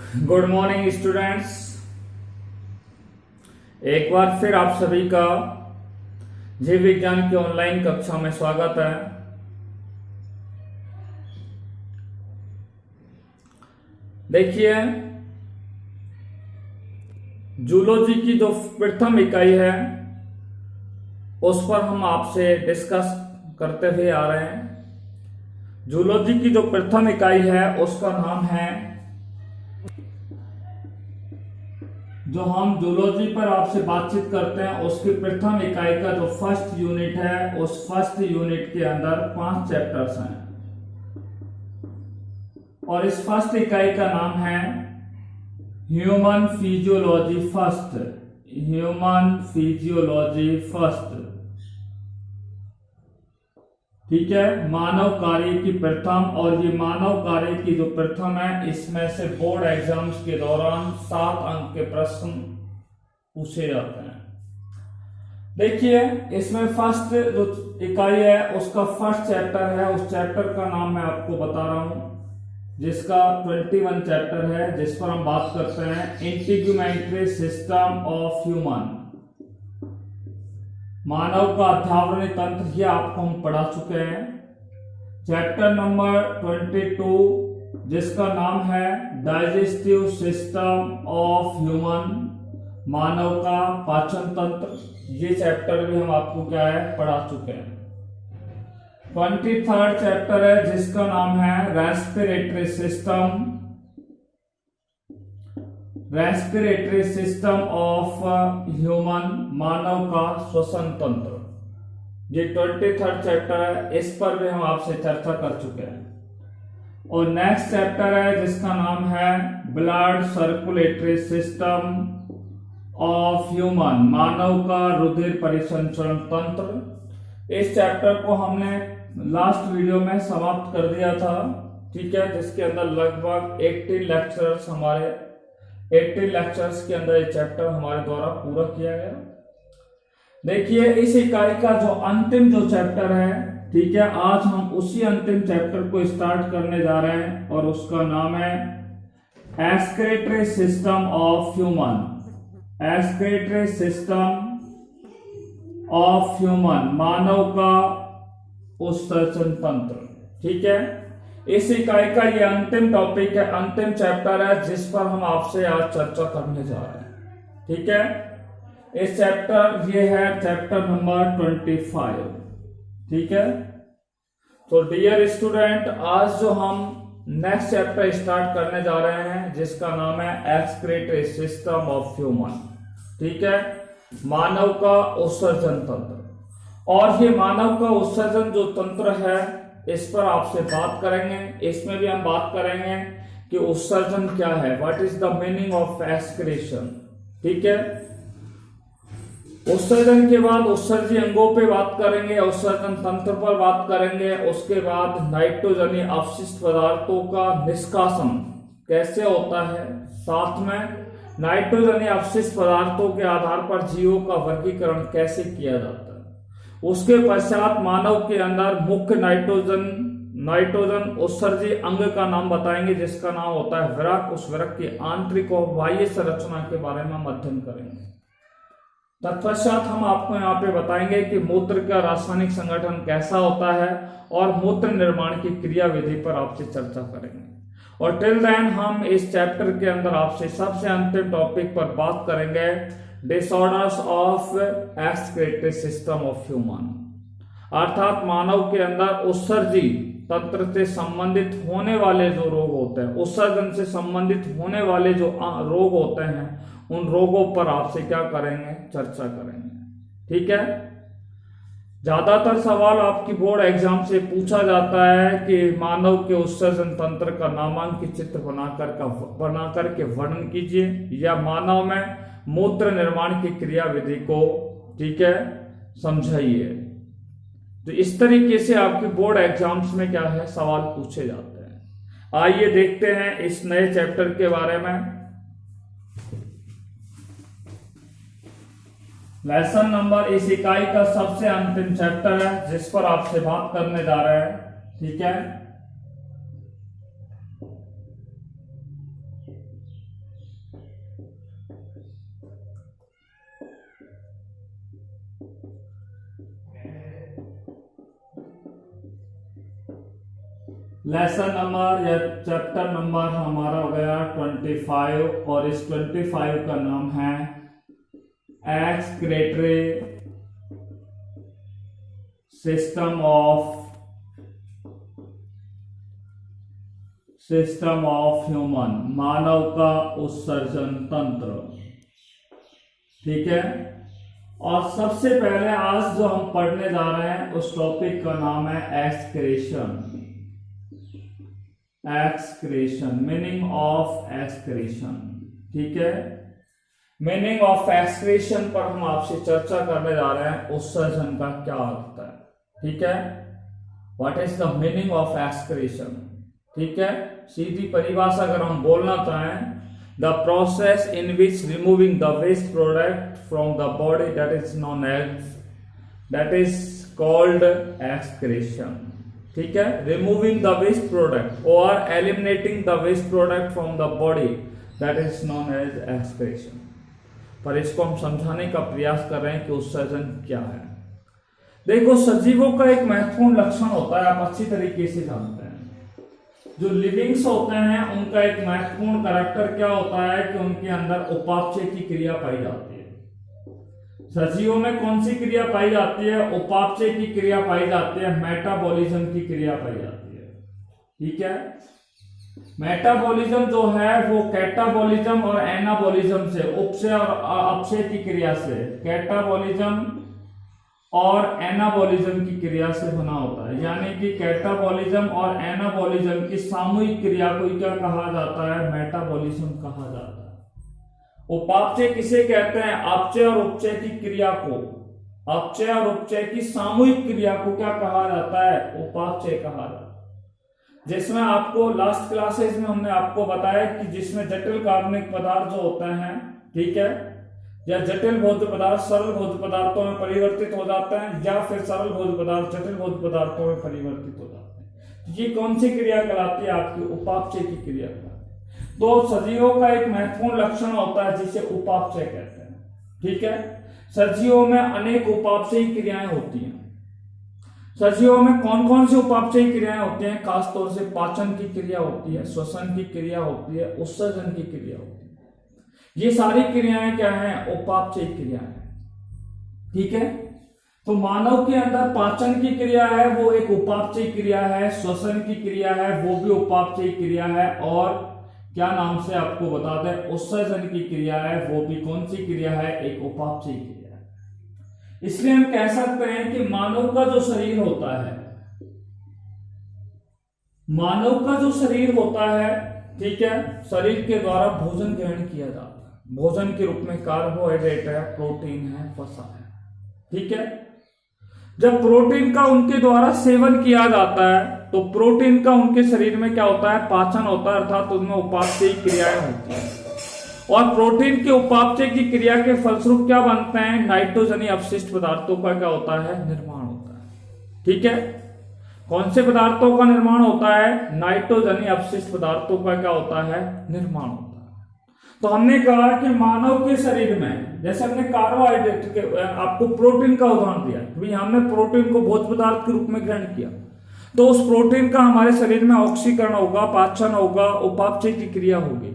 Good morning students. एक बार फिर आप सभी का जीव विज्ञान की ऑनलाइन कक्षा में स्वागत है। देखिए, जूलॉजी की जो प्रथम इकाई है उस पर हम आपसे डिस्कस करते हुए आ रहे हैं। जूलॉजी की जो प्रथम इकाई है उसका नाम है, जो हम जूलॉजी पर आपसे बातचीत करते हैं उसकी प्रथम इकाई का जो फर्स्ट यूनिट है, उस फर्स्ट यूनिट के अंदर 5 चैप्टर्स हैं और इस फर्स्ट इकाई का नाम है human physiology first. Human physiology first, ठीक है, मानव कार्य की प्रथम। और ये मानव कार्य की जो प्रथम है, इसमें से बोर्ड एग्जाम्स के दौरान 7 अंक के प्रश्न पूछे जाते हैं। देखिए, इसमें फर्स्ट जो इकाई है उसका फर्स्ट चैप्टर है, उस चैप्टर का नाम मैं आपको बता रहा हूं, जिसका 21 चैप्टर है, जिस पर हम बात करते हैं इंटीग्यूमेंट्री सिस्टम ऑफ ह्यूमन, मानव का अध्यावरणीय तंत्र। ये आपको हम पढ़ा चुके हैं। चैप्टर नंबर 22 जिसका नाम है डाइजेस्टिव सिस्टम ऑफ ह्यूमन, मानव का पाचन तंत्र, ये चैप्टर भी हम आपको क्या है पढ़ा चुके हैं। 23rd चैप्टर है जिसका नाम है respiratory system, respiratory system of human, मानव का श्वसन तंत्र। ये 23rd चैप्टर है, इस पर भी हम आपसे चर्चा कर चुके हैं। और नेक्स्ट चैप्टर है जिसका नाम है blood circulatory system of human, मानव का रुधिर परिसंचरण तंत्र। इस चैप्टर को हमने लास्ट वीडियो में समाप्त कर दिया था, ठीक है, जिसके अंदर लगभग 80 लेक्चर्स के अंदर ये चैप्टर हमारे द्वारा पूरा किया गया। देखिए, इस इकाई का जो अंतिम जो चैप्टर है, ठीक है, आज हम उसी अंतिम चैप्टर को स्टार्ट करने जा रहे हैं और उसका नाम है excretory system of human. Excretory system of human, मानव का उत्सर्जन तंत्र, ठीक है। इस इकाई का ये अंतिम टॉपिक है, अंतिम चैप्टर है, जिस पर हम आपसे आज चर्चा करने जा रहे हैं, ठीक है। इस चैप्टर ये है चैप्टर नंबर 25, ठीक है। तो डियर स्टूडेंट, आज जो हम नेक्स्ट चैप्टर स्टार्ट करने जा रहे हैं जिसका नाम है एक्सक्रीटरी सिस्टम ऑफ ह्यूमन, ठीक है, मानव का उत्सर्जन तंत्र। और ये मानव का उत्सर्जन जो तंत्र है, इस पर आपसे बात करेंगे। इसमें भी हम बात करेंगे कि उत्सर्जन क्या है, what is the meaning of excretion, ठीक है। उत्सर्जन के बाद उत्सर्जी अंगों पे बात करेंगे, उत्सर्जन तंत्र पर बात करेंगे। उसके बाद नाइट्रोजनी अपशिष्ट पदार्थों का निष्कासन कैसे होता है, साथ में नाइट्रोजनी अपशिष्ट पदार्थों के आधार पर जीवों का वर्गीकरण कैसे किया जाता है। उसके पश्चात मानव के अंदर मुख्य नाइट्रोजन उत्सर्जी अंग का नाम बताएंगे जिसका नाम होता है वृक्क। उस वृक्क की आंतरिक और बाह्य संरचना के बारे में हम अध्ययन करेंगे। तत्पश्चात हम आपको यहाँ पे बताएंगे कि मूत्र का रासायनिक संगठन कैसा होता है और मूत्र निर्माण की क्रिया विधि पर आपसे चर्चा करेंगे। और टिल देन हम इस चैप्टर के अंदर आपसे सबसे अंतिम टॉपिक पर बात करेंगे disorders of excretory system of human, अर्थात मानव के अंदर उत्सर्जी तंत्र से संबंधित होने वाले जो रोग होते हैं, उत्सर्जन से संबंधित होने वाले जो रोग होते हैं, उन रोगों पर आपसे क्या करेंगे, चर्चा करेंगे, ठीक है। ज्यादातर सवाल आपकी बोर्ड एग्जाम से पूछा जाता है कि मानव के उत्सर्जन तंत्र का नामांकित चित्र बनाकर के वर्णन कीजिए, या मानव में मूत्र निर्माण की क्रिया विधि को, ठीक है, समझाइए। तो इस तरीके से आपके बोर्ड एग्जाम्स में क्या है, सवाल पूछे जाते हैं। आइए देखते हैं इस नए चैप्टर के बारे में। लेसन नंबर इस इकाई का सबसे अंतिम चैप्टर है जिस पर आपसे बात करने जा रहे हैं, ठीक है। लेसन नंबर या चैप्टर नंबर हमारा हो गया 25 और इस 25 का नाम है एक्सक्रीटरी सिस्टम ऑफ ह्यूमन, मानव का उत्सर्जन तंत्र। ठीक है, और सबसे पहले आज जो हम पढ़ने जा रहे हैं उस टॉपिक का नाम है एक्सक्रीशन। Meaning of excretion. ठीक है, मीनिंग ऑफ एक्सक्रीशन पर हम आपसे चर्चा करने जा रहे हैं। उत्सर्जन का क्या अर्थ है? ठीक है, what is the meaning of excretion. ठीक है, सीधी परिभाषा अगर हम बोलना चाहें, the process in which removing the waste product from the body that is called excretion. ठीक है, रिमूविंग द वेस्ट प्रोडक्ट और eliminating the waste product from the body that is known as excretion. पर इसको हम समझाने का प्रयास कर रहे हैं कि उत्सर्जन क्या है। देखो, सजीवों का एक महत्वपूर्ण लक्षण होता है, आप अच्छी तरीके से जानते हैं। जो लिविंग्स होते हैं उनका एक महत्वपूर्ण कैरेक्टर क्या होता है कि उनके अंदर उपापचय की क्रिया पाई जाती है। सजीवों में कौन सी क्रिया पाई जाती है? उपापचय की क्रिया पाई जाती है, मेटाबॉलिज्म की क्रिया पाई जाती है। ठीक है, मेटाबॉलिज्म जो है वो कैटाबॉलिज्म और एनाबॉलिज्म से, उपचय और अपचय की क्रिया से, कैटाबॉलिज्म और एनाबॉलिज्म की क्रिया से बना होता है। यानी कि कैटाबॉलिज्म और एनाबॉलिज्म की सामूहिक क्रिया को क्या कहा जाता है? मेटाबॉलिज्म कहा जाता है। उपापचय किसे कहते हैं? अपचय और उपचय की क्रिया को, अपचय और उपचय की सामूहिक क्रिया को क्या कहा जाता है? उपापचय कहा जाता है। जिसमें आपको लास्ट क्लासेस में हमने आपको बताया कि जिसमें जटिल कार्बनिक पदार्थ जो होते हैं, ठीक है, या जटिल भोज्य पदार्थ सरल भोज्य पदार्थों में परिवर्तित हो जाते हैं, या फिर सरल भोज्य पदार्थ जटिल भोज्य पदार्थों में परिवर्तित हो जाते हैं। ये कौन सी क्रिया कहलाती है? आपकी उपापचय की क्रिया कहलाती है। तो सजीवों का एक महत्वपूर्ण लक्षण होता है जिसे उपापचय कहते हैं। ठीक है, सजीवों में अनेक उपापचयी क्रियाएं होती हैं। सजीवों में कौन कौन सी उपापचयी क्रियाएं होती हैं? खासतौर से पाचन की क्रिया होती है, श्वसन की क्रिया होती है, उत्सर्जन की क्रिया होती है। ये सारी क्रियाएं क्या हैं? उपापचयी क्रियाएं। ठीक है, तो मानव के अंदर पाचन की क्रिया है, वो एक उपापचयी क्रिया है, श्वसन की क्रिया है, वो भी उपापचयी क्रिया है, और क्या नाम से आपको बता दें, उत्सर्जन की क्रिया है, वो भी कौन सी क्रिया है? एक उपापचयी क्रिया है। इसलिए हम कह सकते हैं कि मानव का जो शरीर होता है, मानव का जो शरीर होता है, ठीक है, शरीर के द्वारा भोजन ग्रहण किया जाता है। भोजन के रूप में कार्बोहाइड्रेट है, प्रोटीन है, वसा है। ठीक है, जब प्रोटीन का उनके द्वारा सेवन किया जाता है तो प्रोटीन का उनके शरीर में क्या होता है? पाचन होता है, अर्थात उनमें उपापचयी क्रियाएं होती हैं। और प्रोटीन के उपापचय की क्रिया के फलस्वरूप क्या बनते हैं? नाइट्रोजनी अपशिष्ट पदार्थों का क्या होता है? निर्माण होता है। ठीक है, कौन से पदार्थों का निर्माण होता है? नाइट्रोजनी अपशिष्ट पदार्थों का क्या होता है? निर्माण होता है। तो हमने कहा कि मानव के शरीर में, जैसे हमने कार्बोहाइड्रेट के, आपको प्रोटीन का उदाहरण दिया, भाई हमने प्रोटीन को भोज्य पदार्थ के रूप में ग्रहण किया, तो उस प्रोटीन का हमारे शरीर में ऑक्सीकरण होगा, पाचन होगा, उपापचय की क्रिया होगी,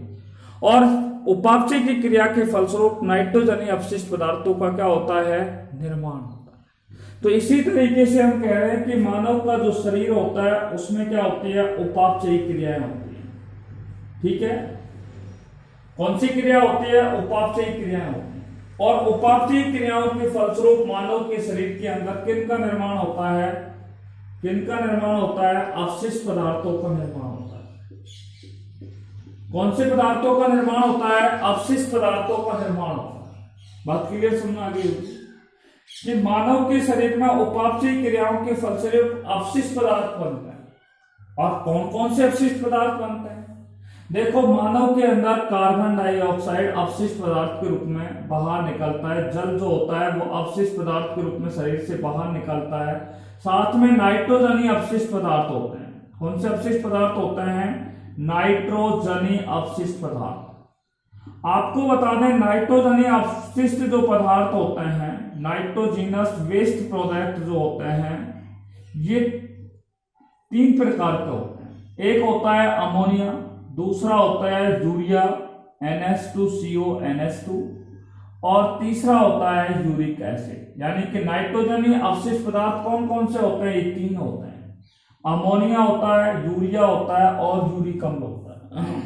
और उपापचय की क्रिया के फलस्वरूप नाइट्रोजनी अपशिष्ट पदार्थों का क्या होता है? निर्माण होता है। तो इसी तरीके से हम कह रहे हैं कि मानव का जो शरीर होता है उसमें क्या होती है? उपापचयी क्रियाएं होती है। ठीक है, कौन सी क्रिया होती है? उपापचयी क्रियाएं होती है। और उपापचयी क्रियाओं के फलस्वरूप मानव के शरीर के अंदर किन का निर्माण होता है? किन का निर्माण होता है? अपशिष्ट पदार्थों का निर्माण होता है। कौन से पदार्थों का निर्माण होता है? अपशिष्ट पदार्थों का निर्माण होता है। बात क्लियर सुनना आगे होगी कि मानव के शरीर में उपापचयी क्रियाओं के फलस्वरूप अपशिष्ट पदार्थ बनते हैं। और कौन कौन से अपशिष्ट पदार्थ बनते हैं? देखो, मानव के अंदर कार्बन डाइऑक्साइड अपशिष्ट पदार्थ के रूप में बाहर निकलता है। जल जो होता है वो अपशिष्ट पदार्थ के रूप में शरीर से बाहर निकलता है। साथ में नाइट्रोजनी अपशिष्ट पदार्थ होते हैं। कौन से अपशिष्ट पदार्थ होते हैं? नाइट्रोजनी अपशिष्ट पदार्थ। आपको बता दें, नाइट्रोजनी अपशिष्ट जो पदार्थ होते हैं, नाइट्रोजीनस वेस्ट प्रोडक्ट जो होते हैं, ये 3 प्रकार के होते हैं। एक होता है अमोनिया, दूसरा होता है यूरिया NH2CO NH2, और तीसरा होता है यूरिक एसिड। यानी कि नाइट्रोजनीय अवशिष्ट पदार्थ कौन कौन से होते हैं? ये तीन होते हैं, अमोनिया होता है, यूरिया होता है और यूरिक अम्ल होता है।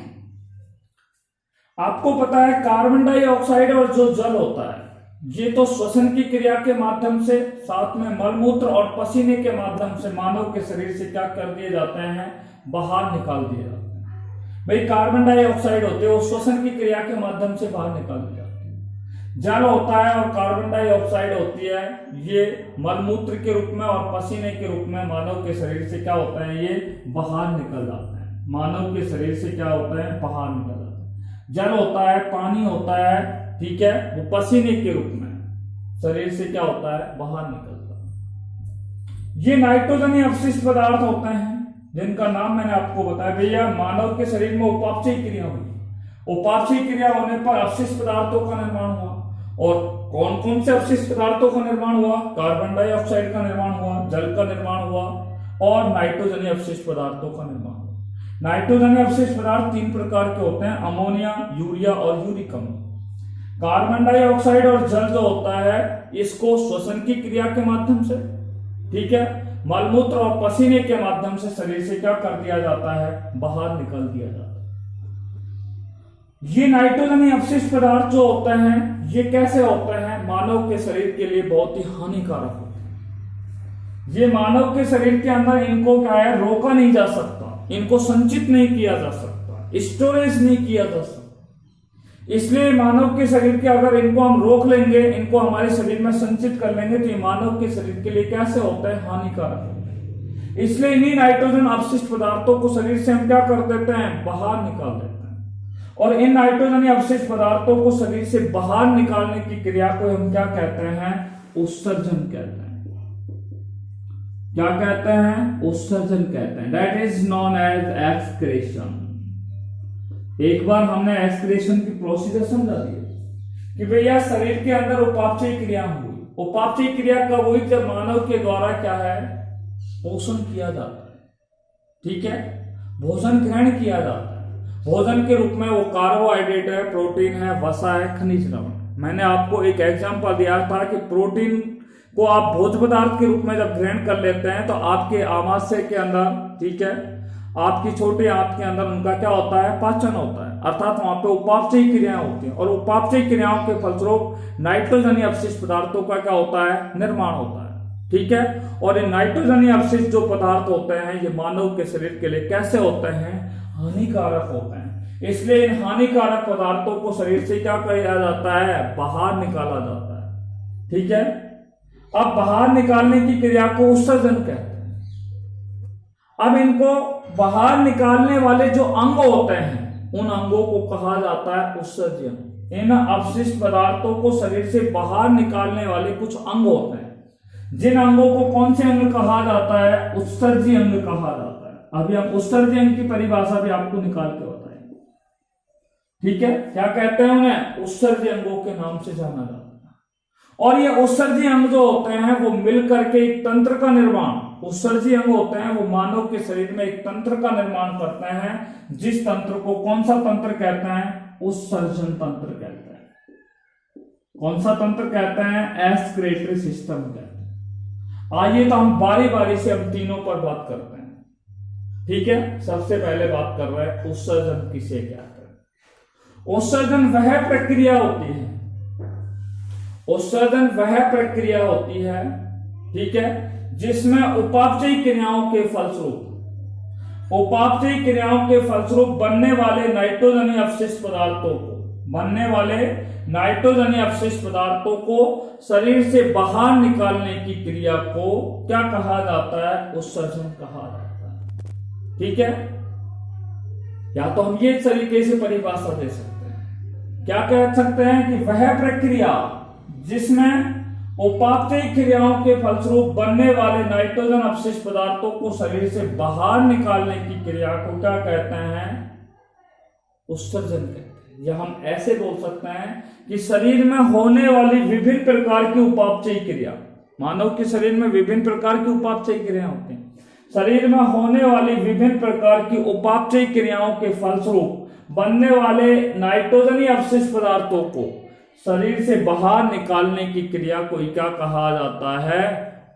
आपको पता है कार्बन डाइऑक्साइड और जो जल होता है ये तो श्वसन की क्रिया के माध्यम से, साथ में मलमूत्र और पसीने के माध्यम से मानव के शरीर से क्या कर दिए जाते हैं? बाहर निकाल दिए जाते हैं। भाई कार्बन डाइऑक्साइड होते हैं वो श्वसन की क्रिया के माध्यम से बाहर निकाल दिए जाते हैं। जल होता है और कार्बन डाइऑक्साइड होती है, ये मलमूत्र के रूप में और पसीने के रूप में मानव के शरीर से क्या होता है? ये बाहर निकल जाते हैं। मानव के शरीर से क्या होता है? बाहर निकल जाते हैं। जल होता है, पानी होता है, ठीक है, वो पसीने के रूप में शरीर से क्या होता है? बाहर निकलता है। ये नाइट्रोजनीय अवशिष्ट पदार्थ होते हैं जिनका नाम मैंने आपको बताया। भैया मानव के शरीर में उपापचयी क्रिया हुई, उपापचयी क्रिया होने पर अवशिष्ट पदार्थों का निर्माण हुआ। और कौन कौन से अवशिष्ट पदार्थों का निर्माण हुआ? कार्बन डाइऑक्साइड का निर्माण हुआ, जल का निर्माण हुआ और नाइट्रोजनीय अवशिष्ट पदार्थों का निर्माण हुआ। नाइट्रोजनीय अवशिष्ट पदार्थ तीन प्रकार के होते हैं, अमोनिया, यूरिया और यूरिक अम्ल। कार्बन डाइऑक्साइड और जल जो होता है इसको श्वसन की क्रिया के माध्यम से, ठीक है, मलमूत्र और पसीने के माध्यम से शरीर से क्या कर दिया जाता है? बाहर निकल दिया जाता है। ये नाइट्रोजनीय अवशिष्ट पदार्थ जो होते हैं ये कैसे होते हैं? मानव के शरीर के लिए बहुत ही हानिकारक होते हैं। ये मानव के शरीर के अंदर इनको क्या है? रोका नहीं जा सकता, इनको संचित नहीं किया जा सकता, स्टोरेज नहीं किया जा सकता। इसलिए मानव के शरीर के अगर इनको हम रोक लेंगे, इनको हमारे शरीर में संचित कर लेंगे तो ये मानव के शरीर के लिए कैसे होता है? हानिकारक होता है। इसलिए इन्हीं नाइट्रोजन अवशिष्ट पदार्थों को शरीर से हम क्या कर देते हैं? बाहर निकाल देते हैं। और इन नाइट्रोजनीय अवशिष्ट पदार्थों को शरीर से बाहर निकालने की क्रिया को हम क्या कहते हैं? उत्सर्जन कहते हैं। क्या कहते हैं? उत्सर्जन कहते हैं। That is known as excretion. एक बार हमने एक्सक्रेशन की प्रोसीजर समझा दिया कि भैया शरीर के अंदर उपापचयी क्रिया हुई। उपापचयी क्रिया कब हुई? जब मानव के द्वारा क्या है? पोषण किया जाता है, ठीक है, भोजन ग्रहण किया जाता है। भोजन के रूप में वो कार्बोहाइड्रेट है, प्रोटीन है, वसा है, खनिज लवण। मैंने आपको एक एग्जांपल दिया था कि प्रोटीन को आप भोज्य पदार्थ के रूप में जब ग्रहण कर लेते हैं तो आपके आमाशय के अंदर, ठीक है, आपकी छोटी आंत के अंदर उनका क्या होता है? पाचन होता है, अर्थात वहां पे उपापचयी क्रियाएं होती हैं और उपापचयी क्रियाओं के फलस्वरूप नाइट्रोजनीय अवशिष्ट पदार्थों का क्या होता है? निर्माण होता है, ठीक है। और ये नाइट्रोजनीय अवशिष्ट जो पदार्थ होते हैं ये मानव के शरीर के लिए कैसे होते हैं? हानिकारक होते हैं। इसलिए इन हानिकारक पदार्थों को शरीर से क्या किया जाता है? बाहर निकाला जाता है, ठीक है। अब बाहर निकालने की क्रिया को उत्सर्जन कहते हैं। अब इनको बाहर निकालने वाले जो अंग होते हैं उन अंगों को कहा जाता है उत्सर्जन। इन अवशिष्ट पदार्थों को शरीर से बाहर निकालने वाले कुछ अंग होते हैं, जिन अंगों को कौन से अंग कहा जाता है? उत्सर्जी अंग कहा जाता है। अभी हम उत्सर्जी अंग की परिभाषा भी आपको निकाल के बताएंगे, ठीक है। क्या कहते हैं उन्हें? उत्सर्जी अंगों के नाम से जाना जाता है। और ये उत्सर्जी अंग जो होते हैं वो मिलकर के एक तंत्र का निर्माण, उत्सर्जी अंग होते हैं वो मानव के शरीर में एक तंत्र का निर्माण करते हैं, जिस तंत्र को कौन सा तंत्र कहते हैं? उत्सर्जन तंत्र कहते हैं। कौन सा तंत्र कहते हैं? एक्सक्रीटरी सिस्टम कहते हैं। आइए तो हम बारी बारी से हम तीनों पर बात करते हैं, ठीक है। सबसे पहले बात कर रहे हैं उत्सर्जन किसे कहते हैं। उत्सर्जन वह प्रक्रिया होती है, उत्सर्जन वह प्रक्रिया होती है, ठीक है, जिसमें उपापचयी क्रियाओं के फलस्वरूप बनने वाले नाइट्रोजनीय अवशिष्ट पदार्थों को शरीर से बाहर निकालने की क्रिया को क्या कहा जाता है? उत्सर्जन कहा जाता है, ठीक है। या तो हम ये तरीके से परिभाषा दे सकते हैं, क्या कह सकते हैं कि वह प्रक्रिया जिसमें उपापचयी क्रियाओं के फलस्वरूप बनने वाले नाइट्रोजन अवशिष्ट पदार्थों को शरीर से बाहर निकालने की क्रिया को क्या कहते हैं? उत्सर्जन कहते हैं। या हम ऐसे बोल सकते हैं कि शरीर में होने वाली विभिन्न प्रकार की उपापचयी क्रिया, मानव के शरीर में विभिन्न प्रकार की उपापचयी क्रिया होती हैं, शरीर में होने वाली विभिन्न प्रकार की उपापचय क्रियाओं के फलस्वरूप बनने वाले नाइट्रोजनी अवशिष्ट पदार्थों को शरीर से बाहर निकालने की क्रिया को क्या कहा जाता है?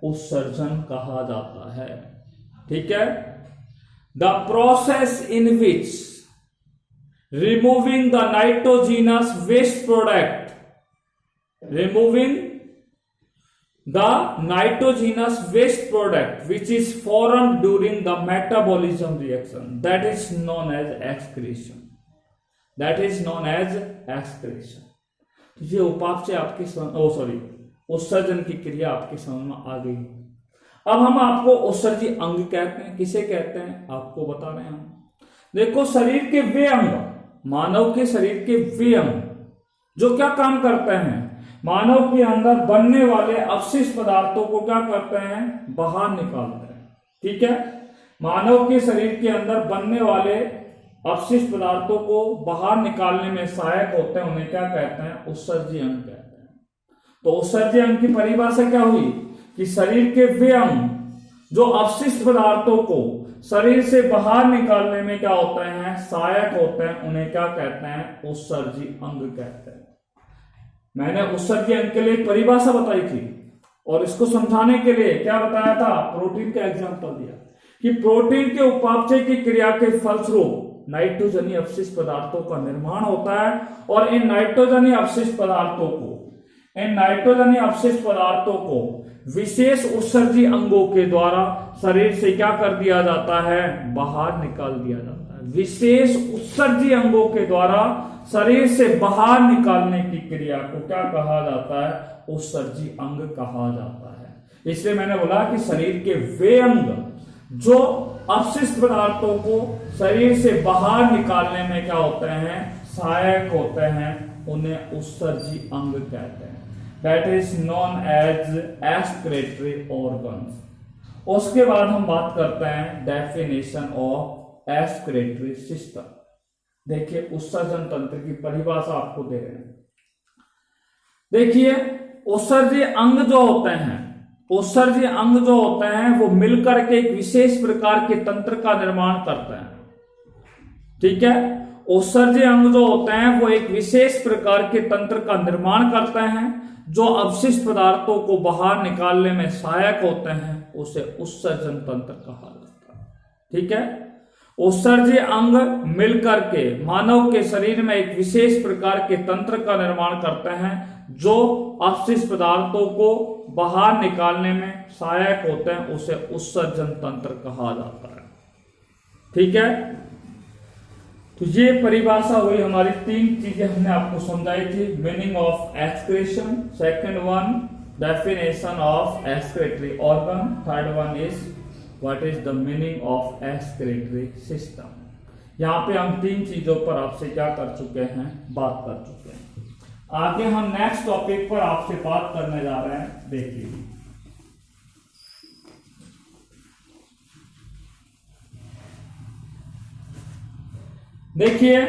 उत्सर्जन कहा जाता है। ठीक है। The process in which removing the nitrogenous waste product, removing the nitrogenous waste product which is formed during the metabolism reaction, that is known as excretion, that is known as excretion। तो ये उपापचय आपके उत्सर्जन की क्रिया आपके समझ में आ गई। अब हम आपको उत्सर्जी अंग कहते हैं। किसे कहते हैं आपको बता रहे हैं हम। देखो, शरीर के वे अंग, मानव के शरीर के वे अंग जो क्या काम करते हैं, मानव के अंदर बनने वाले अवशिष्ट पदार्थों को क्या करते हैं? बाहर निकालते हैं। ठीक है। मानव के शरीर के अंदर बनने वाले अवशिष्ट पदार्थों को बाहर निकालने में सहायक होते हैं, उन्हें क्या कहते हैं? उत्सर्जी अंग कहते हैं। तो उत्सर्जी अंग की परिभाषा क्या हुई कि शरीर के वे अंग जो अवशिष्ट पदार्थों को शरीर से बाहर निकालने में क्या होते हैं? सहायक होते हैं, उन्हें क्या कहते हैं? उत्सर्जी अंग कहते हैं। मैंने उत्सर्जी अंग के लिए परिभाषा बताई थी और इसको समझाने के लिए क्या बताया था? प्रोटीन का एग्जांपल दिया कि प्रोटीन के उपापचय की क्रिया के फलस्वरूप नाइट्रोजनी अवशिष्ट पदार्थों का निर्माण होता है और इन नाइट्रोजनी अवशिष्ट पदार्थों को विशेष उत्सर्जी अंगों के द्वारा शरीर से क्या कर दिया जाता है? बाहर निकाल दिया जाता है। विशेष उत्सर्जी अंगों के द्वारा शरीर से बाहर निकालने की क्रिया को क्या कहा जाता है? उत्सर्जी अंग कहा जाता है। इसलिए मैंने बोला कि शरीर के वे अंग जो अवशिष्ट पदार्थों को शरीर से बाहर निकालने में क्या होते हैं? सहायक होते हैं, उन्हें उत्सर्जी अंग कहते हैं। That is known as excretory organs। उसके बाद हम बात करते हैं डेफिनेशन ऑफ excretory सिस्टम। देखिए, उत्सर्जन तंत्र की परिभाषा आपको दे रहे हैं। देखिए, उत्सर्जी अंग जो होते हैं वो मिलकर के एक विशेष प्रकार के तंत्र का निर्माण करते हैं। ठीक है। उत्सर्जी अंग जो होते हैं वो एक विशेष प्रकार के तंत्र का निर्माण करते हैं जो अवशिष्ट पदार्थों को बाहर निकालने में सहायक होते हैं, उसे उत्सर्जन तंत्र कहा जाता है। ठीक है। उत्सर्जी अंग मिलकर के मानव के शरीर में एक विशेष प्रकार के तंत्र का निर्माण करते हैं जो अवशिष्ट पदार्थों को बाहर निकालने में सहायक होते हैं, उसे उत्सर्जन तंत्र कहा जाता है। ठीक है। तो ये परिभाषा हुई हमारी। 3 चीजें हमने आपको समझाई थी। Meaning of excretion, second one definition of excretory organ, third one is what is the meaning of excretory system. यहाँ पे हम 3 चीजों पर आपसे क्या कर चुके हैं? बात कर चुके हैं। आगे हम नेक्स्ट टॉपिक पर आपसे बात करने जा रहे हैं। देखिए,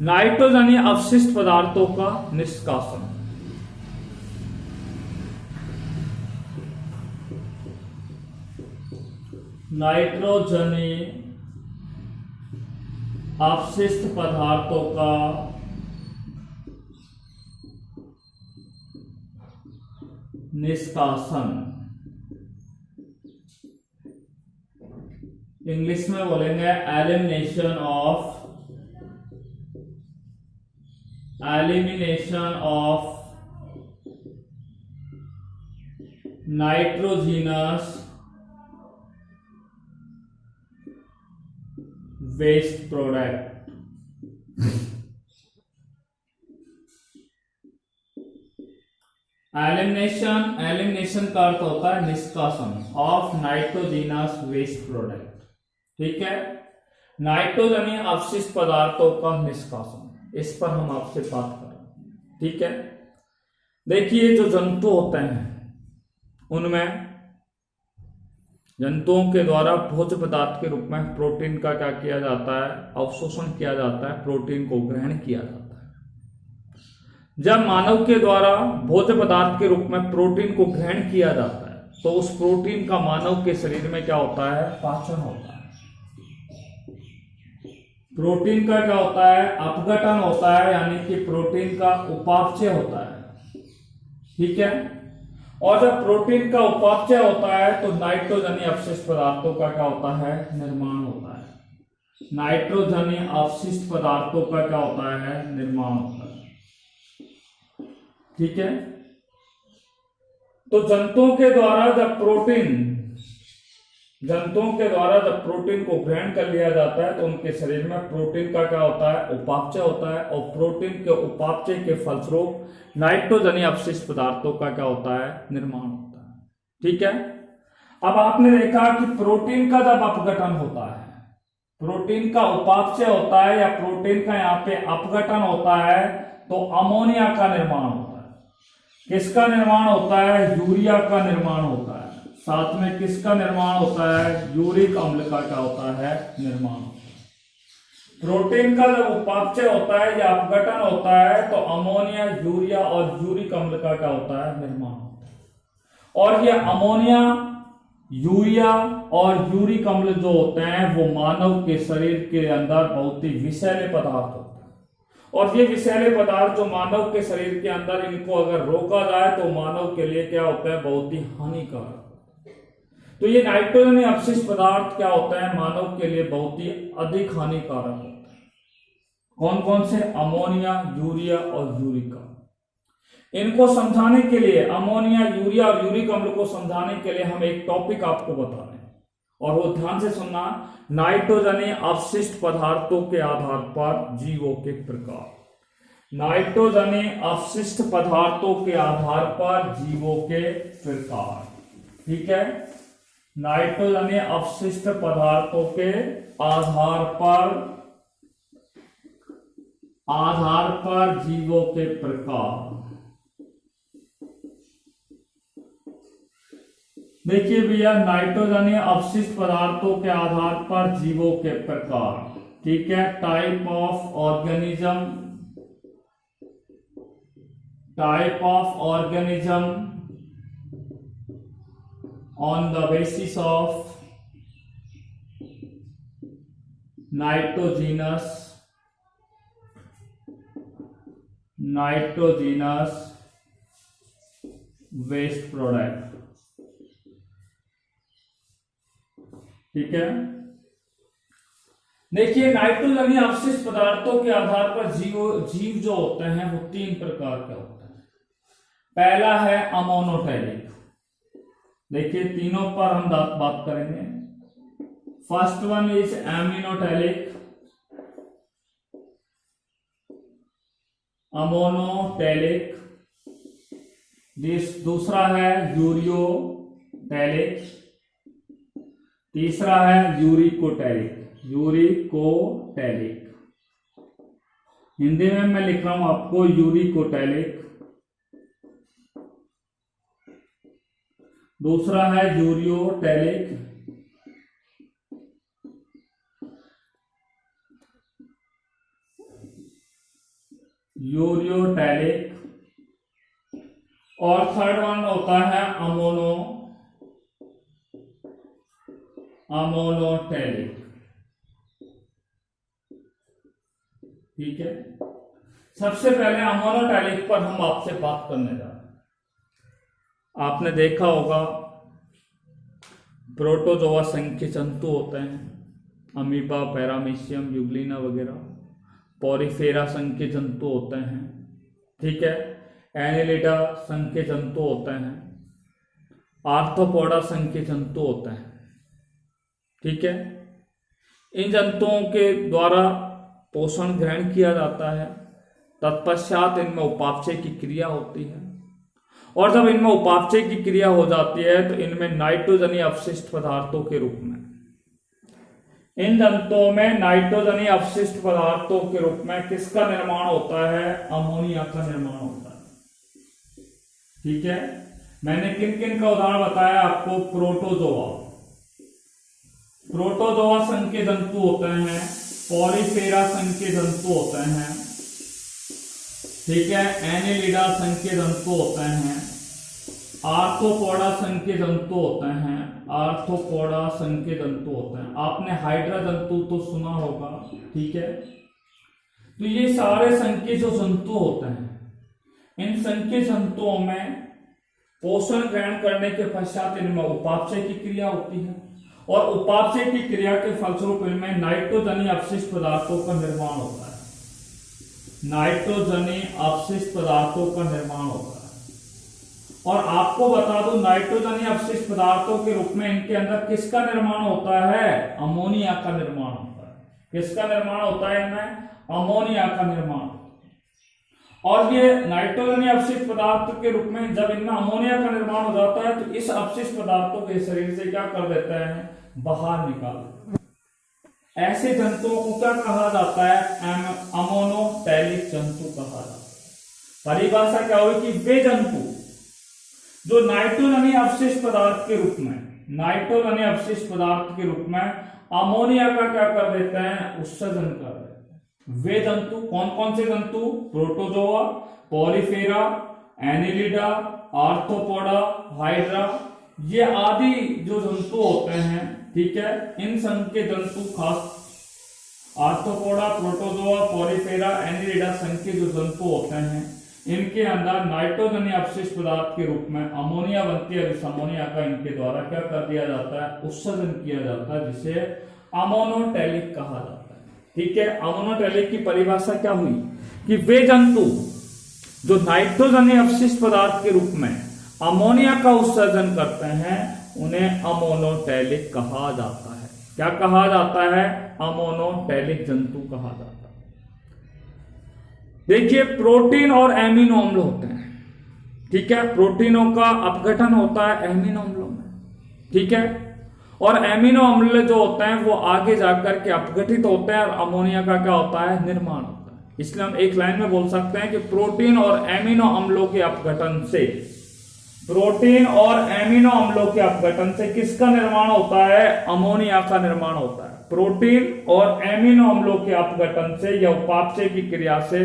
नाइट्रोजनी अवशिष्ट पदार्थों का निष्कासन। नाइट्रोजनी अवशिष्ट पदार्थों का निष्कासन, इंग्लिश में बोलेंगे elimination of nitrogenous waste product. Elimination का अर्थ होता है निष्कासन ऑफ नाइट्रोजीनस वेस्ट प्रोडक्ट। ठीक है। नाइट्रोजनी अवशिष्ट पदार्थों का निष्कासन, इस पर हम आपसे बात कर रहे हैं। ठीक है। देखिए, जो जंतु होते हैं उनमें जंतुओं के द्वारा भोज्य पदार्थ के रूप में प्रोटीन का क्या किया जाता है? अवशोषण किया जाता है, प्रोटीन को ग्रहण किया जाता है। जब मानव के द्वारा भोज्य पदार्थ के रूप में प्रोटीन को ग्रहण किया जाता है तो उस प्रोटीन का मानव के शरीर में क्या होता है, पाचन होता है। प्रोटीन का क्या होता है, अपघटन होता है, यानी कि प्रोटीन का उपापचय होता है। ठीक है, और जब प्रोटीन का उपापचय होता है तो नाइट्रोजनीय अपशिष्ट पदार्थों का क्या होता है, निर्माण होता है। नाइट्रोजनीय अपशिष्ट पदार्थों का क्या होता है, निर्माण होता है। ठीक है, तो जंतुओं के द्वारा जब प्रोटीन को ग्रहण कर लिया जाता है तो उनके शरीर में प्रोटीन का क्या होता है, उपापचय होता है, और प्रोटीन के उपापचय के फलस्वरूप नाइट्रोजनीय अपशिष्ट पदार्थों का क्या होता है, निर्माण होता है। ठीक है, अब आपने देखा कि प्रोटीन का जब अपघटन होता है, प्रोटीन का उपापचय होता है या प्रोटीन का यहाँ पे अपघटन होता है तो अमोनिया का निर्माण होता है। किसका निर्माण होता है, यूरिया का निर्माण होता है। साथ में किसका निर्माण होता है, यूरिक अम्ल का क्या होता है, निर्माण होता है। प्रोटीन का जब उपापचय होता है या अपघटन होता है तो अमोनिया, यूरिया और यूरिक अम्ल का क्या होता है, निर्माण होता है। और ये अमोनिया, यूरिया और यूरिक अम्ल जो होते हैं वो मानव के शरीर के अंदर बहुत ही विषैले पदार्थ होते हैं, और ये विषैले पदार्थ जो मानव के शरीर के अंदर, इनको अगर रोका जाए तो मानव के लिए क्या होता है, बहुत ही हानिकारक। तो ये नाइट्रोजनीय अपशिष्ट पदार्थ क्या होता है, मानव के लिए बहुत ही अधिक हानिकारक होता है। कौन कौन से, अमोनिया, यूरिया और यूरिक अम्ल। इनको समझाने के लिए, अमोनिया, यूरिया और यूरिक अम्ल को समझाने के लिए हम एक टॉपिक आपको बता रहे हैं, और वो ध्यान से सुनना, नाइट्रोजनीय अपशिष्ट पदार्थों के आधार पर जीवों के प्रकार। नाइट्रोजनीय अपशिष्ट पदार्थों के आधार पर जीवों के प्रकार। ठीक है, नाइट्रोजनीय अपशिष्ट पदार्थों के आधार पर जीवों के प्रकार। देखिए भैया, नाइट्रोजनीय अपशिष्ट पदार्थों के आधार पर जीवों के प्रकार। ठीक है, type of organism on the basis of nitrogenous waste product। ठीक है, देखिए नाइट्रोजनीय अपशिष्ट पदार्थों के आधार पर जीव जो होते हैं वो तीन प्रकार के होते हैं। पहला है अमोनोटैलिक। देखिए तीनों पर हम बात करेंगे। First one is ammonotelic, ammonotelic. दूसरा है यूरियोटैलिक, तीसरा है यूरिकोटैलिक। हिंदी में मैं लिख रहा हूं आपको यूरिकोटैलिक, दूसरा है यूरियोटैलिक, और थर्ड वन होता है अमोनोटैलिक। ठीक है, सबसे पहले अमोनोटैलिक पर हम आपसे बात करने जा रहे हैं। आपने देखा होगा प्रोटोजोआ संघ जंतु होते हैं, अमीबा, पैरामीशियम, यूग्लिना वगैरह। पॉरीफेरा संघ के जंतु होते हैं। ठीक है, एनेलिडा संघ के जंतु होते हैं, आर्थ्रोपोडा संघ के जंतु होते हैं। ठीक है, इन जंतुओं के द्वारा पोषण ग्रहण किया जाता है, तत्पश्चात इनमें उपापचय की क्रिया होती है, और जब इनमें उपापचय की क्रिया हो जाती है तो इनमें नाइट्रोजनीय अपशिष्ट पदार्थों के रूप में, इन जंतुओं में नाइट्रोजनीय अपशिष्ट पदार्थों के रूप में किसका निर्माण होता है, अमोनिया का निर्माण होता है। ठीक है, मैंने किन किन का उदाहरण बताया आपको, प्रोटोजोआ संघ के जंतु होते हैं, पॉलीफेरा संघ के जंतु होते हैं। ठीक है, एनेलिडा संघ के जंतु होते हैं, आर्थ्रोपोडा संघ के जंतु होते हैं, आर्थ्रोपोडा संघ के जंतु होते हैं। आपने हाइड्रा जंतु तो सुना होगा, ठीक है। तो ये सारे संघ के जो जंतु होते हैं, इन संघ के जंतुओं में पोषण ग्रहण करने के पश्चात इनमें उपापचय की क्रिया होती है, और उपापचय की क्रिया के फलस्वरूप इनमें नाइट्रोजनी अपशिष्ट पदार्थों का निर्माण होता है, नाइट्रोजनी अपशिष्ट पदार्थों का निर्माण होता है। और आपको बता दूं, नाइट्रोजनी अपशिष्ट पदार्थों के रूप में इनके अंदर किसका निर्माण होता है? अमोनिया का निर्माण होता है। किसका निर्माण होता है इनमें? अमोनिया का निर्माण। और ये नाइट्रोजनी अपशिष्ट पदार्थ के रूप में जब इनमें अमोनिया का निर्माण हो जाता है तो इस अपशिष्ट पदार्थों के शरीर से क्या कर देते हैं? बाहर निकाल देते हैं। ऐसे जंतुओं को क्या कहा जाता है? अमोनोटैलिक जंतु कहा जाता है। परिभाषा क्या हुई कि वे जंतु जो नाइट्रोजनी अपशिष्ट पदार्थ के रूप में, नाइट्रोजनी अपशिष्ट पदार्थ के रूप में अमोनिया का क्या कर देते हैं? उत्सर्जन कर देते हैं। वे जंतु कौन कौन से जंतु? Protozoa, Porifera, Annelida, arthropoda, hydra, ये आदि जो जंतु होते हैं, ठीक है। इन संघ के जंतु खास आर्थ्रोपोडा, प्रोटोजोआ, पॉलीफेरा, एनिलिडा संघ के जो जंतु होते हैं, इनके अंदर नाइट्रोजनी अपशिष्ट पदार्थ के रूप में अमोनिया बनती है। इस अमोनिया का इनके द्वारा क्या कर दिया जाता है? उत्सर्जन किया जाता है, जिसे अमोनोटैलिक कहा जाता है, ठीक है। अमोनोटैलिक की परिभाषा क्या हुई कि वे जंतु जो नाइट्रोजनी अपशिष्ट पदार्थ के रूप में अमोनिया का उत्सर्जन करते हैं उन्हें अमोनोटैलिक कहा जाता है। क्या कहा जाता है? अमोनोटैलिक जंतु कहा जाता है। देखिए, प्रोटीन और एमिनो अम्ल होते हैं, ठीक है। प्रोटीनों का अपघटन होता है एमिनो अम्लों में, ठीक है। और एमिनो अम्ल जो होते हैं वो आगे जाकर के अपघटित होते हैं और अमोनिया का क्या होता है? निर्माण होता है। इसलिए हम एक लाइन में बोल सकते हैं कि प्रोटीन और एमिनो अम्लों के अपघटन से, प्रोटीन और एमिनो अम्लों के अपघटन से किसका निर्माण होता है? अमोनिया का निर्माण होता है। प्रोटीन और एमिनो अम्लों के अपघटन से या उपापचय की क्रिया से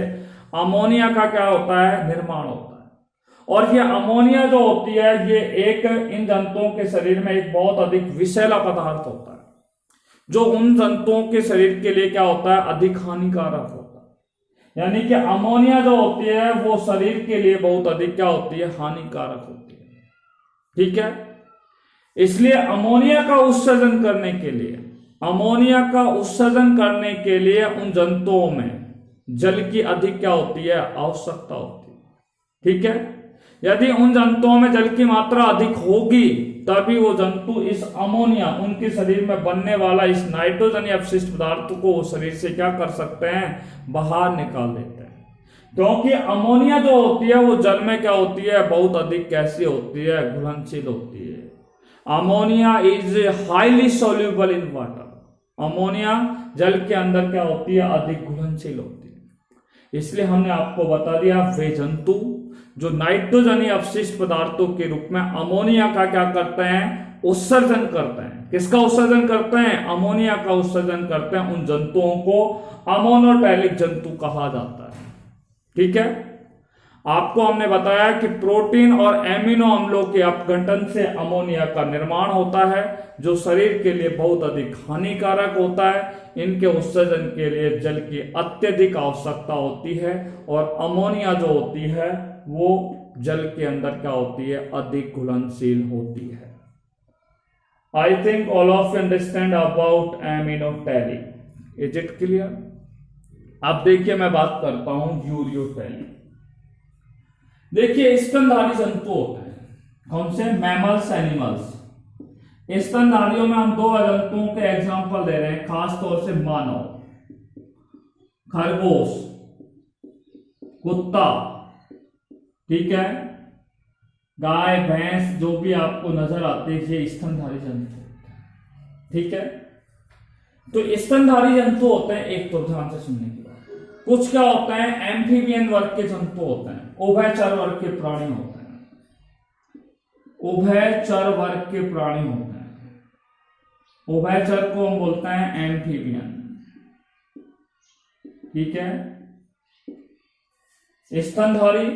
अमोनिया का क्या होता है? निर्माण होता है। और ये अमोनिया जो होती है ये एक इन जंतुओं के शरीर में एक बहुत अधिक विषैला पदार्थ होता है, जो उन जंतुओं के शरीर के लिए क्या होता है? अधिक हानिकारक होता है। यानी कि अमोनिया जो होती है वो शरीर के लिए बहुत अधिक क्या होती है? हानिकारक होती है, ठीक है। इसलिए अमोनिया का उत्सर्जन करने के लिए, अमोनिया का उत्सर्जन करने के लिए उन जंतुओं में जल की अधिक क्या होती है? आवश्यकता होती है, ठीक है। यदि उन जंतुओं में जल की मात्रा अधिक होगी तभी वो जंतु इस अमोनिया, उनके शरीर में बनने वाला इस नाइट्रोजनी अपशिष्ट पदार्थ को वो शरीर से क्या कर सकते हैं? बाहर निकाल देते हैं। क्योंकि अमोनिया जो होती है वो जल में क्या होती है? बहुत अधिक कैसी होती है? घुलनशील होती है। Ammonia is highly soluble in water. Ammonia जल के अंदर क्या होती है? अधिक घुलनशील होती है। इसलिए हमने आपको बता दिया वे जंतु जो नाइट्रोजनी अपशिष्ट पदार्थों के रूप में अमोनिया का क्या करते हैं? उत्सर्जन करते हैं। किसका उत्सर्जन करते हैं? अमोनिया का उत्सर्जन करते हैं। उन जंतुओं को अमोनोटैलिक जंतु कहा जाता है, ठीक है। आपको हमने बताया कि प्रोटीन और एमिनो अम्लों के अपघटन से अमोनिया का निर्माण होता है, जो शरीर के लिए बहुत अधिक हानिकारक होता है। इनके उत्सर्जन के लिए जल की अत्यधिक आवश्यकता होती है और अमोनिया जो होती है वो जल के अंदर क्या होती है? अधिक घुलनशील होती है। I think all of you understand about ammonotelic. Is it clear? अब देखिए मैं बात करता हूं यूरियोटैलिक। देखिए, स्तनधारी जंतु होते हैं। कौन से? Mammals, animals. स्तनधारियों में हम दो जंतुओं के एग्जांपल दे रहे हैं, खास तौर से मानव, खरगोश, कुत्ता, ठीक है, गाय, भैंस, जो भी आपको नजर आते हैं ये स्तनधारी जंतु, ठीक है। तो स्तनधारी जंतु होते हैं, एक तो ध्यान से सुनने की बात। कुछ क्या होते हैं? एम्फीबियन वर्ग के जंतु होते हैं, उभयचर वर्ग के प्राणी होते हैं, उभयचर वर्ग के प्राणी होते हैं। उभयचर को हम बोलते हैं एम्फीबियन, ठीक है। स्तनधारी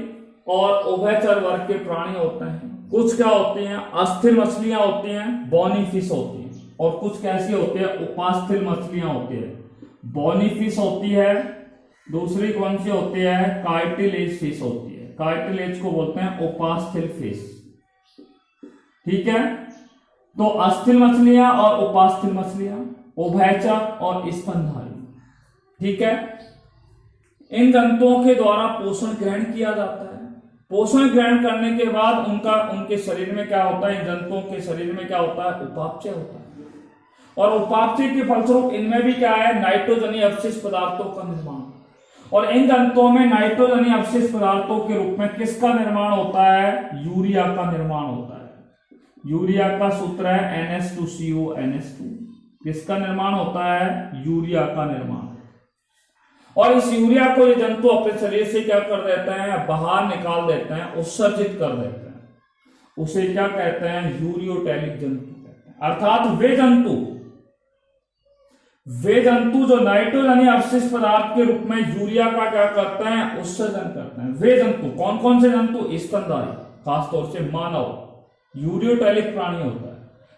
और उभयचर वर्ग के प्राणी होते हैं। कुछ क्या होती हैं, अस्थिर मछलियां होती हैं, बॉनी फिश होती हैं, और कुछ कैसी होती है, उपास्थि मछलियां होती है। बॉनी फिश होती है, दूसरी कौन सी होती है, कार्टिलेज फिश होती है। कार्टिलेज को बोलते हैं उपास्थि फिश। ठीक है, तो अस्थिर मछलियां और उपास्थि मछलियां, उभयचर और स्तनधारी। ठीक है, इन जंतुओं के द्वारा पोषण ग्रहण किया जाता है। पोषण ग्रहण करने के बाद उनके शरीर में क्या होता है, इन जंतुओं के शरीर में क्या होता है, उपापचय होता है, और उपापचय के फलस्वरूप इनमें भी क्या है, नाइट्रोजनीय अवशिष्ट पदार्थों का निर्माण। और इन जंतुओं में नाइट्रोजनीय अवशिष्ट पदार्थों के रूप में किसका निर्माण होता है, यूरिया का निर्माण होता है। यूरिया का सूत्र है NH2CO NH2। किसका निर्माण होता है, यूरिया का निर्माण। और इस यूरिया को ये जंतु अपने शरीर से क्या कर देते हैं, बाहर निकाल देते हैं, उत्सर्जित कर देते हैं। उसे क्या कहते हैं, यूरियोटैलिक जंतु कहते हैं। अर्थात वे जंतु जो नाइट्रोजनीय अवशिष्ट पदार्थ के रूप में यूरिया का क्या करते हैं, उत्सर्जन करते हैं। वे जंतु कौन कौन से जंतु, स्तनधारी, खासतौर से मानव यूरियोटैलिक प्राणी होता है,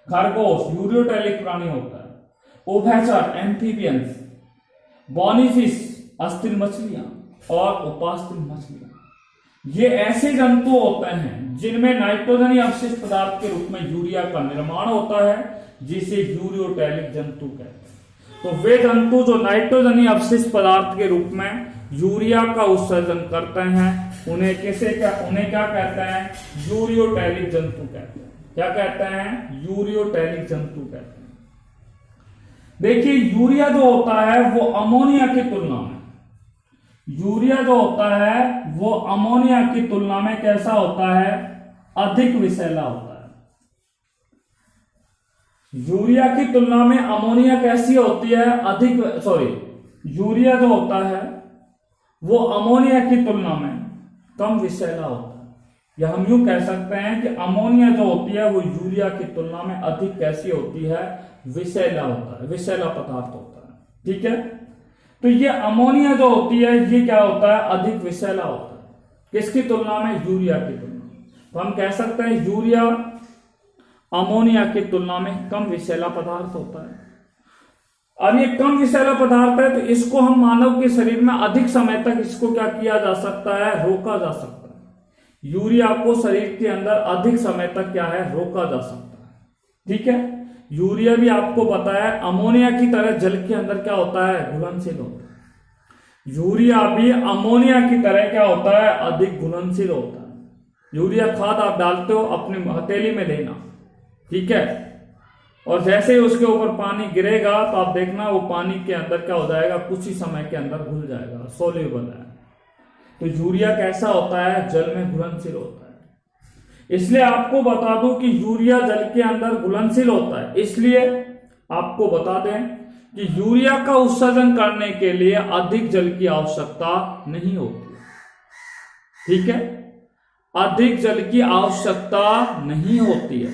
खरगोश यूरियोटैलिक प्राणी होता है, उभयचर एम्फीबियंस, बॉनी फिश अस्थिर मछलियां, और उपास्थि मछलियां, ये ऐसे जंतु होते हैं जिनमें नाइट्रोजनीय अवशिष्ट पदार्थ के रूप में यूरिया का निर्माण होता है, जिसे यूरियोटैलिक जंतु कहते हैं। तो वे जंतु जो नाइट्रोजनीय अवशिष्ट पदार्थ के रूप में यूरिया का उत्सर्जन करते हैं, उन्हें क्या कहते हैं, यूरियोटैलिक जंतु कहते हैं। क्या कहते हैं, यूरियोटैलिक जंतु कहते हैं। देखिए, यूरिया जो होता है वो अमोनिया की तुलना में, कैसा होता है, अधिक विषैला होता है। यूरिया की तुलना में अमोनिया कैसी होती है, यूरिया जो होता है वो अमोनिया की तुलना में कम विषैला होता है। या हम यूं कह सकते हैं कि अमोनिया जो होती है वो यूरिया की तुलना में अधिक कैसी होती है, विषैला होता है, विषैला पदार्थ होता है। ठीक है, तो ये अमोनिया जो होती है ये क्या होता है, अधिक विषैला होता है। किसकी तुलना में, यूरिया की तुलना में। तो हम कह सकते हैं यूरिया अमोनिया की तुलना में कम विषैला पदार्थ होता है। अब ये कम विषैला पदार्थ है, तो इसको हम मानव के शरीर में अधिक समय तक इसको क्या किया जा सकता है, रोका जा सकता है। यूरिया को शरीर के अंदर अधिक समय तक क्या है, रोका जा सकता है। ठीक है, यूरिया भी आपको पता है अमोनिया की तरह जल के अंदर क्या होता है, घुलनशील होता है। यूरिया भी अमोनिया की तरह क्या होता है, अधिक घुलनशील होता है। यूरिया खाद आप डालते हो, अपनी हथेली में लेना, ठीक है, और जैसे ही उसके ऊपर पानी गिरेगा तो आप देखना वो पानी के अंदर क्या हो जाएगा, कुछ ही समय के अंदर घुल जाएगा, सोल्यूबल है। तो यूरिया कैसा होता है, जल में घुलनशील होता है। इसलिए आपको बता दूं कि यूरिया जल के अंदर घुलनशील होता है। इसलिए आपको बता दें कि यूरिया का उत्सर्जन करने के लिए अधिक जल की आवश्यकता नहीं होती। ठीक है, अधिक जल की आवश्यकता नहीं होती है।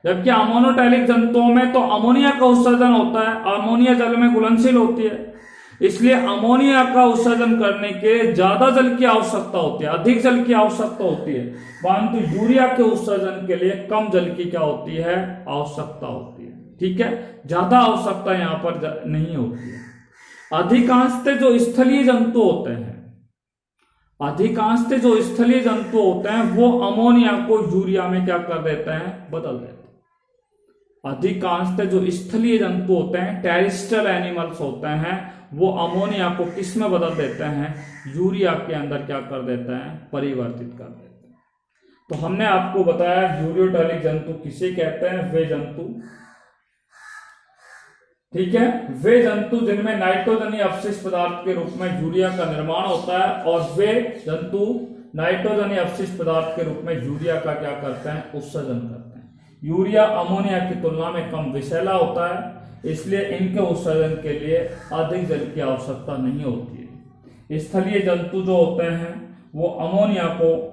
जबकि अमोनोटैलिक जंतुओं में तो अमोनिया का उत्सर्जन होता है, अमोनिया जल में घुलनशील होती है, इसलिए अमोनिया का उत्सर्जन करने के ज्यादा जल की आवश्यकता होती है, अधिक जल की आवश्यकता होती है। परंतु यूरिया के उत्सर्जन के लिए कम जल की क्या होती है, आवश्यकता होती है। ठीक है, ज्यादा आवश्यकता यहां पर नहीं होती है। अधिकांशतः जो स्थलीय जंतु होते हैं, वो अमोनिया को यूरिया में क्या कर देते हैं, बदल देते हैं। अधिकांशतः जो स्थलीय जंतु होते हैं, टेरेस्ट्रियल एनिमल्स होते हैं, वो अमोनिया को किस में बदल देते हैं, यूरिया के अंदर क्या कर देते हैं, परिवर्तित कर देते हैं। तो हमने आपको बताया यूरियोटैलिक जंतु किसे कहते हैं, वे जंतु, ठीक है, वे जंतु जिनमें नाइट्रोजनीय अवशिष्ट पदार्थ के रूप में यूरिया का निर्माण होता है, और वे जंतु नाइट्रोजनीय अवशिष्ट पदार्थ के रूप में यूरिया का क्या करते हैं, उत्सर्जन करते हैं। यूरिया अमोनिया की तुलना में कम विषैला होता है, इसलिए इनके उत्सर्जन के लिए अधिक जल की आवश्यकता नहीं होती है। स्थलीय जंतु जो होते हैं वो अमोनिया को,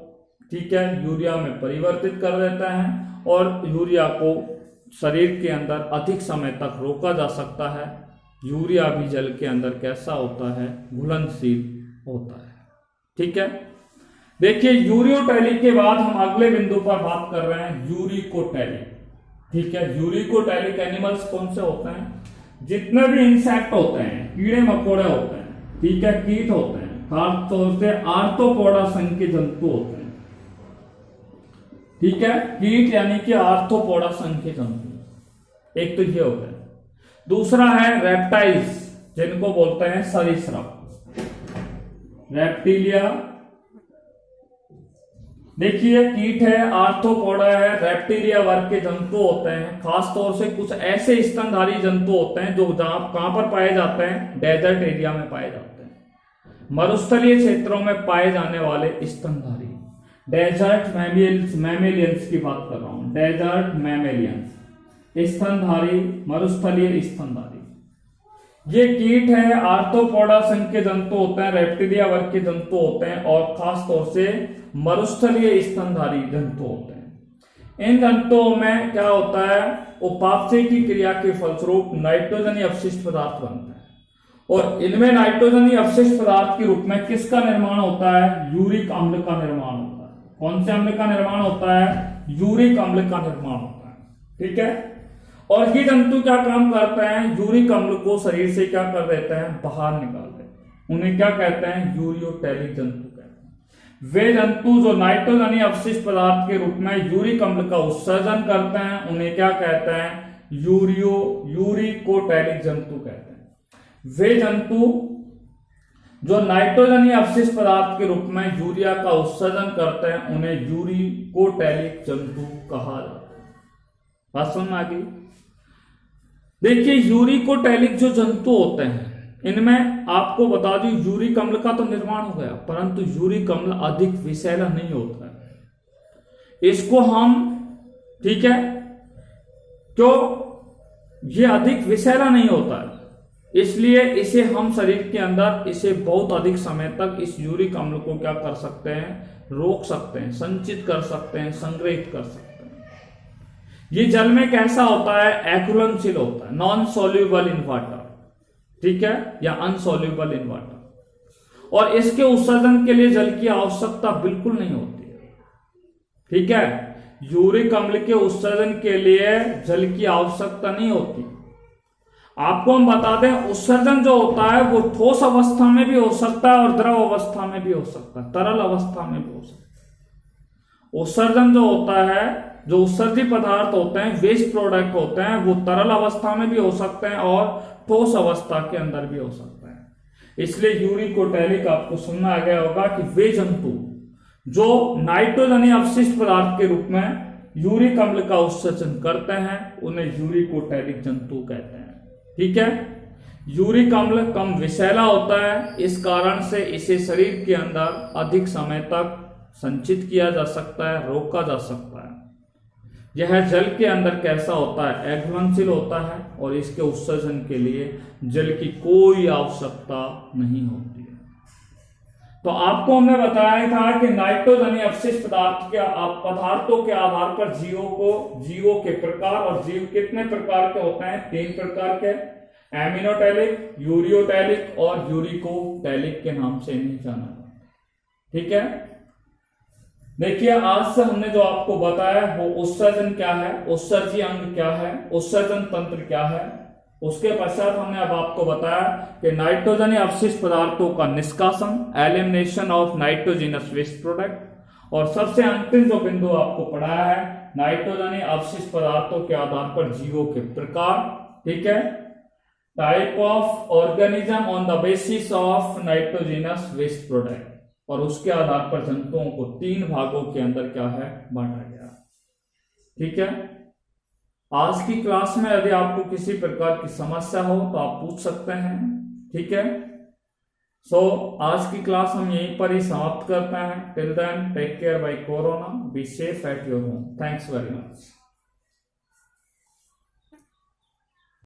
ठीक है, यूरिया में परिवर्तित कर देते हैं, और यूरिया को शरीर के अंदर अधिक समय तक रोका जा सकता है। यूरिया भी जल के अंदर कैसा होता है, घुलनशील होता है। ठीक है, देखिए यूरियोटैलिक के बाद हम अगले बिंदु पर बात कर रहे हैं यूरिकोटैलिक। ठीक है, यूरिकोटैलिक एनिमल्स कौन से होते हैं? जितने भी इंसेक्ट होते हैं, कीड़े मकोड़े होते हैं, ठीक है, कीट होते हैं, खासतौर से आर्थ्रोपोडा संघ के जंतु होते हैं। ठीक है, कीट यानी कि आर्थ्रोपोडा संघ के जंतु। एक तो ये हो गया। दूसरा है रेप्टाइल्स, जिनको बोलते हैं सरीसृप, रेप्टिलिया। देखिए कीट है, आर्थ्रोपोडा है, रेप्टिलिया वर्ग के जंतु होते हैं। खासतौर से कुछ ऐसे स्तनधारी जंतु होते हैं जो कहां पर पाए जाते हैं? डेजर्ट एरिया में पाए जाते हैं, मरुस्थलीय क्षेत्रों में पाए जाने वाले स्तनधारी, डेजर्ट मैमेलियंस की बात कर रहा हूं, डेजर्ट मैमेलियंस, स्तनधारी, मरुस्थलीय स्तनधारी। ये कीट है, आर्थ्रोपोडा संघ के जंतु होते हैं, रेप्टिलिया वर्ग के जंतु होते हैं और खास तौर से मरुस्थलीय स्तनधारी जंतु होते हैं। इन जंतुओं में क्या होता है? उपापचय की क्रिया के फलस्वरूप नाइट्रोजनी अपशिष्ट पदार्थ बनते हैं और इनमें नाइट्रोजनी अपशिष्ट पदार्थ के रूप में किसका निर्माण होता है? यूरिक अम्ल का निर्माण होता है। कौन से अम्ल का निर्माण होता है? यूरिक अम्ल का निर्माण होता है। ठीक है, और ये जंतु क्या काम करते हैं? यूरिक अम्ल को शरीर से क्या कर देते हैं? बाहर निकाल देते हैं। उन्हें क्या कहते हैं? यूरियोटैलिक जंतु कहते हैं। वे जंतु जो नाइट्रोजनी अपशिष्ट पदार्थ के रूप में यूरिक अम्ल का उत्सर्जन करते हैं उन्हें क्या कहते हैं? यूरिकोटैलिक जंतु कहते हैं। वे जंतु जो नाइट्रोजनी अपशिष्ट पदार्थ के रूप में यूरिया का उत्सर्जन करते हैं उन्हें यूरिकोटैलिक जंतु कहा जाता है। बात समझ में आ गई? देखिए यूरिकोटैलिक जो जंतु होते हैं इनमें आपको बता दूं यूरिक अम्ल का तो निर्माण हो गया, परंतु यूरिक अम्ल अधिक विषैला नहीं होता है। इसको हम, ठीक है, क्यों? ये अधिक विषैला नहीं होता है, इसलिए इसे हम शरीर के अंदर इसे बहुत अधिक समय तक इस यूरिक अम्ल को क्या कर सकते हैं? रोक सकते हैं, संचित कर सकते हैं, संग्रहित कर सकते हैं। ये जल में कैसा होता है? एक्रुलनशील होता है, नॉन सोल्यूबल इन वाटर, ठीक है, या अनसोल्यूबल इन वाटर, और इसके उत्सर्जन के लिए जल की आवश्यकता बिल्कुल नहीं होती है। ठीक है, यूरिक अम्ल के उत्सर्जन के लिए जल की आवश्यकता नहीं होती। आपको हम बता दें उत्सर्जन जो होता है वो ठोस अवस्था में भी हो सकता है और द्रव अवस्था में भी हो सकता है, तरल अवस्था में भी हो सकता है। उत्सर्जन जो होता है, जो उत्सर्जित पदार्थ होते हैं, वेस्ट प्रोडक्ट होते हैं, वो तरल अवस्था में भी हो सकते हैं और ठोस अवस्था के अंदर भी हो सकता है। इसलिए यूरिकोटैलिक आपको सुनना आ गया होगा कि वे जंतु जो नाइट्रोजनी अपशिष्ट पदार्थ के रूप में यूरिक अम्ल का उत्सर्जन करते हैं उन्हें यूरिकोटैलिक जंतु कहते हैं। ठीक है, यूरिक अम्ल कम विषैला होता है, इस कारण से इसे शरीर के अंदर अधिक समय तक संचित किया जा सकता है, रोका जा सकता है। यह जल के अंदर कैसा होता है? एक्रुलनशील होता है और इसके उत्सर्जन के लिए जल की कोई आवश्यकता नहीं होती है। तो आपको हमने बताया था कि नाइट्रोजनी अपशिष्ट पदार्थों के आधार पर जीवों के प्रकार, और जीव कितने प्रकार के होते हैं? 3 प्रकार के, एमिनोटैलिक, यूरियोटैलिक और यूरिकोटैलिक के नाम से इन्हें जाना जाता है। ठीक है, देखिए आज से हमने जो आपको बताया वो उत्सर्जन क्या है, उत्सर्जी अंग क्या है, उत्सर्जन तंत्र क्या है। उसके पश्चात हमने अब आपको बताया कि नाइट्रोजनी अपशिष्ट पदार्थों का निष्कासन, elimination of nitrogenous waste product, और सबसे अंतिम जो बिंदु आपको पढ़ाया है नाइट्रोजनी अपशिष्ट पदार्थों के आधार पर जीवों के प्रकार। ठीक है, type of organism on the basis of nitrogenous waste product, और उसके आधार पर जंतुओं को 3 भागों के अंदर क्या है? बांटा गया। ठीक है, आज की क्लास में यदि आपको किसी प्रकार की समस्या हो तो आप पूछ सकते हैं। ठीक है, आज की क्लास हम यहीं पर ही समाप्त करते हैं। Till then take care bye corona, be safe at your home. Thanks very much.